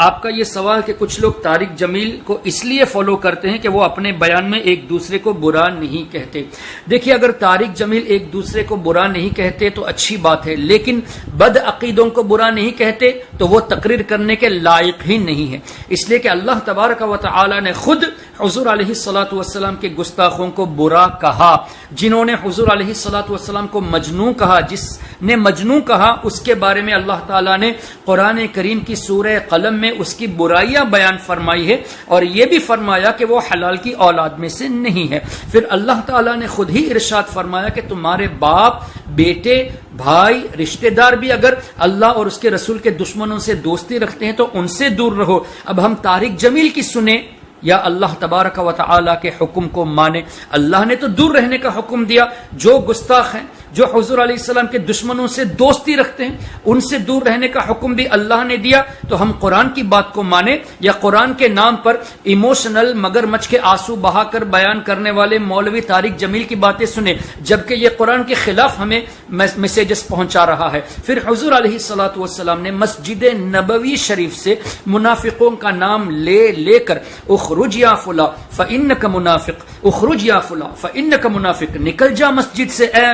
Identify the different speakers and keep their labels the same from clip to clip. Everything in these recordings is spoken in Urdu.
Speaker 1: آپ کا یہ سوال کہ کچھ لوگ طارق جمیل کو اس لیے فالو کرتے ہیں کہ وہ اپنے بیان میں ایک دوسرے کو برا نہیں کہتے. دیکھیے اگر طارق جمیل ایک دوسرے کو برا نہیں کہتے تو اچھی بات ہے، لیکن بد عقیدوں کو برا نہیں کہتے تو وہ تقریر کرنے کے لائق ہی نہیں ہے. اس لیے کہ اللہ تبارک و تعالی نے خود حضور علیہ الصلوۃ والسلام کے گستاخوں کو برا کہا. جنہوں نے حضور علیہ الصلوۃ والسلام کو مجنون کہا، جس نے مجنون کہا اس کے بارے میں اللہ تعالیٰ نے قرآن کریم کی سورہ قلم میں اس کی برائیاں بیان فرمائی ہے، اور یہ بھی فرمایا کہ وہ حلال کی اولاد میں سے نہیں ہے. پھر اللہ تعالیٰ نے خود ہی ارشاد فرمایا کہ تمہارے باپ، بیٹے، بھائی، رشتہ دار بھی اگر اللہ اور اس کے رسول کے دشمنوں سے دوستی رکھتے ہیں تو ان سے دور رہو. اب ہم طارق جمیل کی سنیں یا اللہ تبارک و تعالی کے حکم کو مانے؟ اللہ نے تو دور رہنے کا حکم دیا. جو گستاخ ہیں، جو حضور علیہ السلام کے دشمنوں سے دوستی رکھتے ہیں، ان سے دور رہنے کا حکم بھی اللہ نے دیا. تو ہم قرآن کی بات کو مانیں یا قرآن کے نام پر ایموشنل مگر مچھ کے آنسو بہا کر بیان کرنے والے مولوی طارق جمیل کی باتیں سنیں، جبکہ یہ قرآن کے خلاف ہمیں میسیجز پہنچا رہا ہے. پھر حضور علیہ الصلوۃ والسلام نے مسجد نبوی شریف سے منافقوں کا نام لے کر اخرج یا فلاں فإنک منافق، اخرج یا فلاں فإنک منافق، نکل جا مسجد سے اے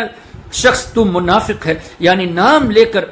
Speaker 1: شخص تو منافق ہے، یعنی نام لے کر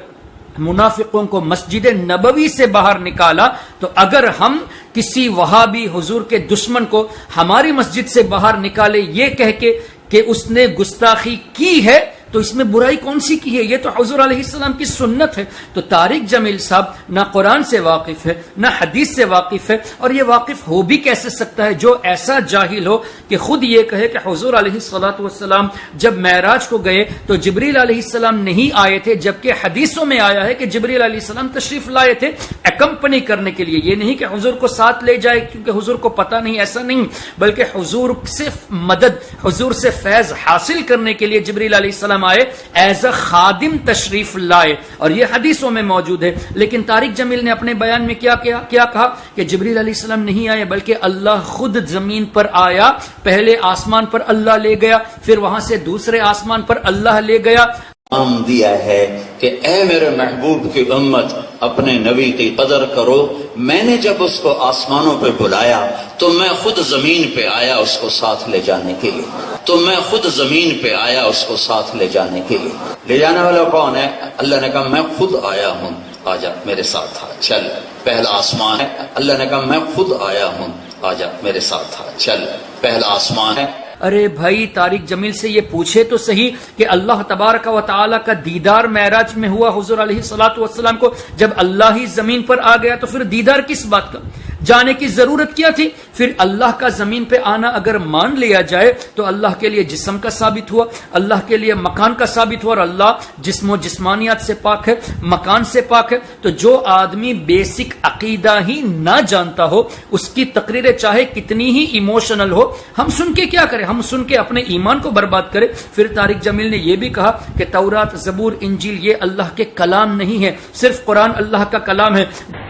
Speaker 1: منافقوں کو مسجد نبوی سے باہر نکالا. تو اگر ہم کسی وہابی حضور کے دشمن کو ہماری مسجد سے باہر نکالے یہ کہہ کے کہ اس نے گستاخی کی ہے، تو اس میں برائی کون سی کی ہے؟ یہ تو حضور علیہ السلام کی سنت ہے. تو طارق جمیل صاحب نہ قرآن سے واقف ہے نہ حدیث سے واقف ہے، اور یہ واقف ہو بھی کیسے سکتا ہے جو ایسا جاہل ہو کہ خود یہ کہے کہ حضور علیہ الصلوۃ والسلام جب معراج کو گئے تو جبریل علیہ السلام نہیں آئے تھے، جبکہ حدیثوں میں آیا ہے کہ جبریل علیہ السلام تشریف لائے تھے اکمپنی کرنے کے لیے. یہ نہیں کہ حضور کو ساتھ لے جائے کیونکہ حضور کو پتہ نہیں، ایسا نہیں، بلکہ حضور سے مدد، حضور سے فیض حاصل کرنے کے لیے جبریل علیہ السلام آئے، ایز اے خادم تشریف لائے، اور یہ حدیثوں میں موجود ہے. لیکن طارق جمیل نے اپنے بیان میں کیا کہا کہ جبریل علیہ السلام نہیں آئے بلکہ اللہ خود زمین پر آیا. پہلے آسمان پر اللہ لے گیا، پھر وہاں سے دوسرے آسمان پر اللہ لے گیا.
Speaker 2: نام دیا ہے کہ اے میرے محبوب کی امت اپنے نبی کی قدر کرو. میں نے جب اس کو آسمانوں پہ بلایا تو میں خود زمین پہ آیا اس کو ساتھ لے جانے کے لیے. تو میں خود زمین پہ آیا اس کو ساتھ لے جانے کے لیے. لے جانے والا کون ہے؟ اللہ نے کہا میں خود آیا ہوں، آجا میرے ساتھ آ، چل. پہلا آسمان ہے، اللہ نے کہا میں خود آیا ہوں، آجا میرے ساتھ آ، چل. پہلا آسمان ہے.
Speaker 1: ارے بھائی طارق جمیل سے یہ پوچھے تو صحیح کہ اللہ تبارک و تعالی کا دیدار معراج میں ہوا حضور علیہ الصلوۃ والسلام کو. جب اللہ ہی زمین پر آ گیا تو پھر دیدار کس بات کا؟ جانے کی ضرورت کیا تھی؟ پھر اللہ کا زمین پہ آنا اگر مان لیا جائے تو اللہ کے لیے جسم کا ثابت ہوا، اللہ کے لیے مکان کا ثابت ہوا، اور اللہ جسم و جسمانیات سے پاک ہے، مکان سے پاک ہے. تو جو آدمی بیسک عقیدہ ہی نہ جانتا ہو اس کی تقریریں چاہے کتنی ہی ایموشنل ہو، ہم سن کے کیا کریں؟ ہم سن کے اپنے ایمان کو برباد کریں. پھر طارق جمیل نے یہ بھی کہا کہ تورات، زبور، انجیل یہ اللہ کے کلام نہیں ہے، صرف قرآن اللہ کا کلام ہے.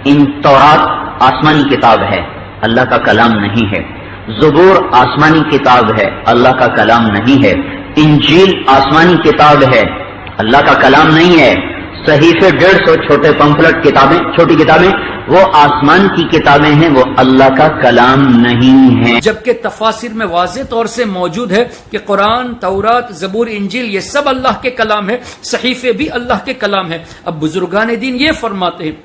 Speaker 3: ان تورات آسمانی کتاب ہے، اللہ کا کلام نہیں ہے. زبور آسمانی کتاب ہے، اللہ کا کلام نہیں ہے. انجیل آسمانی کتاب ہے، اللہ کا کلام نہیں ہے. صحیفے 150 چھوٹے پمفلٹ کتابیں، چھوٹی کتابیں، وہ آسمان کی کتابیں ہیں، وہ اللہ کا کلام نہیں ہے.
Speaker 1: جبکہ تفاسیر میں واضح طور سے موجود ہے کہ قرآن، تورات، زبور، انجیل یہ سب اللہ کے کلام ہے، صحیفے بھی اللہ کے کلام ہے. اب بزرگان دین یہ فرماتے ہیں،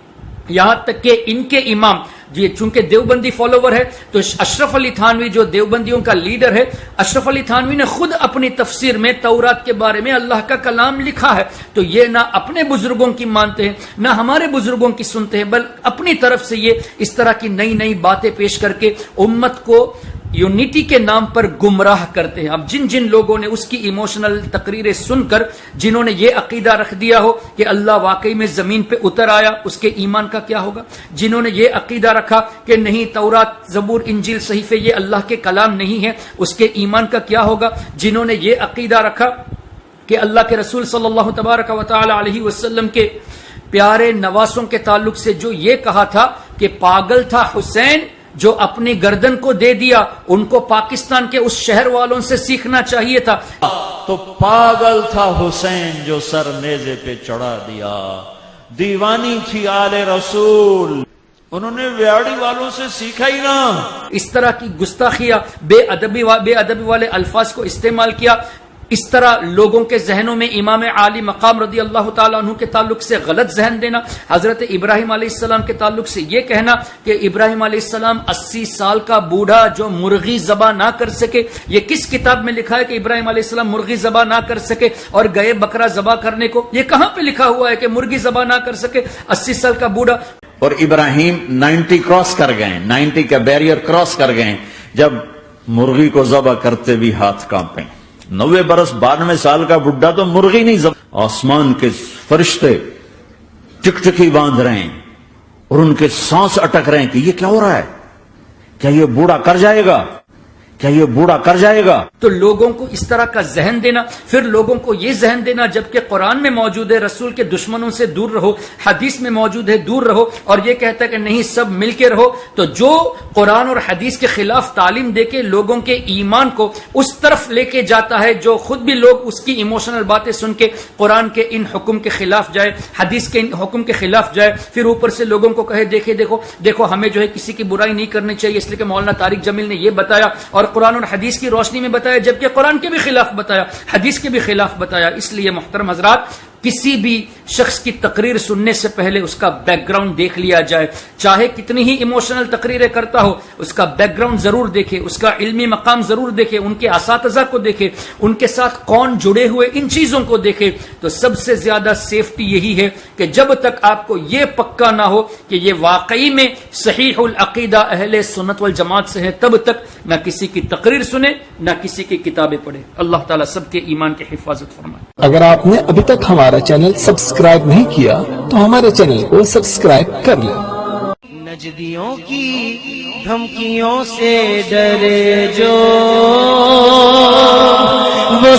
Speaker 1: یہاں تک کہ ان کے امام یہ چونکہ دیوبندی فالوور ہے تو اشرف علی تھانوی جو دیوبندیوں کا لیڈر ہے، اشرف علی تھانوی نے خود اپنی تفسیر میں تورات کے بارے میں اللہ کا کلام لکھا ہے. تو یہ نہ اپنے بزرگوں کی مانتے ہیں نہ ہمارے بزرگوں کی سنتے ہیں، بلکہ اپنی طرف سے یہ اس طرح کی نئی باتیں پیش کر کے امت کو یونٹی کے نام پر گمراہ کرتے ہیں. اب جن لوگوں نے اس کی ایموشنل تقریریں سن کر جنہوں نے یہ عقیدہ رکھ دیا ہو کہ اللہ واقعی میں زمین پہ اتر آیا، اس کے ایمان کا کیا ہوگا؟ جنہوں نے یہ عقیدہ رکھا کہ نہیں تورات، زبور، انجیل، صحیفے یہ اللہ کے کلام نہیں ہے، اس کے ایمان کا کیا ہوگا؟ جنہوں نے یہ عقیدہ رکھا کہ اللہ کے رسول صلی اللہ تبارک و تعالی علیہ وسلم کے پیارے نواسوں کے تعلق سے جو یہ کہا تھا کہ پاگل تھا حسین جو اپنی گردن کو دے دیا، ان کو پاکستان کے اس شہر والوں سے سیکھنا چاہیے تھا.
Speaker 4: تو پاگل تھا حسین جو سر نیزے پہ چڑھا دیا. دیوانی تھی آل رسول انہوں نے ویاڑی والوں سے سیکھا ہی نہ.
Speaker 1: اس طرح کی گستاخیاں بے ادبی والے الفاظ کو استعمال کیا. اس طرح لوگوں کے ذہنوں میں امام عالی مقام رضی اللہ تعالیٰ عنہ کے تعلق سے غلط ذہن دینا. حضرت ابراہیم علیہ السلام کے تعلق سے یہ کہنا کہ ابراہیم علیہ السلام 80 سال کا بوڑھا جو مرغی ذبح نہ کر سکے. یہ کس کتاب میں لکھا ہے کہ ابراہیم علیہ السلام مرغی ذبح نہ کر سکے اور گئے بکرا ذبح کرنے کو؟ یہ کہاں پہ لکھا ہوا ہے کہ مرغی ذبح نہ کر سکے 80 سال کا بوڑھا؟
Speaker 5: اور ابراہیم 90 کراس کر گئے، 90 کا بیریئر کراس کر گئے جب مرغی کو ذبح کرتے بھی ہاتھ کانپے. 90 برس 92 سال کا بڈھا تو مرغی نہیں ذبح. آسمان کے فرشتے ٹکٹکی باندھ رہے ہیں اور ان کے سانس اٹک رہے ہیں کہ یہ کیا ہو رہا ہے، کیا یہ بوڑھا کر جائے گا، کیا یہ بوڑھا کر جائے گا.
Speaker 1: تو لوگوں کو اس طرح کا ذہن دینا، پھر لوگوں کو یہ ذہن دینا جبکہ قرآن میں موجود ہے رسول کے دشمنوں سے دور رہو، حدیث میں موجود ہے دور رہو، اور یہ کہتا ہے کہ نہیں سب مل کے رہو. تو جو قرآن اور حدیث کے خلاف تعلیم دے کے لوگوں کے ایمان کو اس طرف لے کے جاتا ہے، جو خود بھی لوگ اس کی ایموشنل باتیں سن کے قرآن کے ان حکم کے خلاف جائے، حدیث کے ان حکم کے خلاف جائے، پھر اوپر سے لوگوں کو کہے دیکھو ہمیں جو ہے کسی کی برائی نہیں کرنی چاہیے اس لیے کہ مولانا طارق جمیل نے یہ بتایا اور قرآن اور حدیث کی روشنی میں بتایا، جبکہ قرآن کے بھی خلاف بتایا، حدیث کے بھی خلاف بتایا. اس لیے محترم حضرات، کسی بھی شخص کی تقریر سننے سے پہلے اس کا بیک گراؤنڈ دیکھ لیا جائے. چاہے کتنی ہی ایموشنل تقریریں کرتا ہو، اس کا بیک گراؤنڈ ضرور دیکھے، اس کا علمی مقام ضرور دیکھے، ان کے اساتذہ کو دیکھے، ان کے ساتھ کون جڑے ہوئے، ان چیزوں کو دیکھے. تو سب سے زیادہ سیفٹی یہی ہے کہ جب تک آپ کو یہ پکا نہ ہو کہ یہ واقعی میں صحیح العقیدہ اہل سنت والجماعت سے ہے، تب تک نہ کسی کی تقریر سنے نہ کسی کی کتابیں پڑھے. اللہ تعالیٰ سب کے ایمان کی حفاظت فرمائے.
Speaker 6: اگر آپ نے ابھی تک ہمارا چینل سبسکرائب نہیں کیا تو ہمارے چینل کو سبسکرائب کر لیں.
Speaker 7: نجدیوں کی دھمکیوں سے ڈرے جو وہ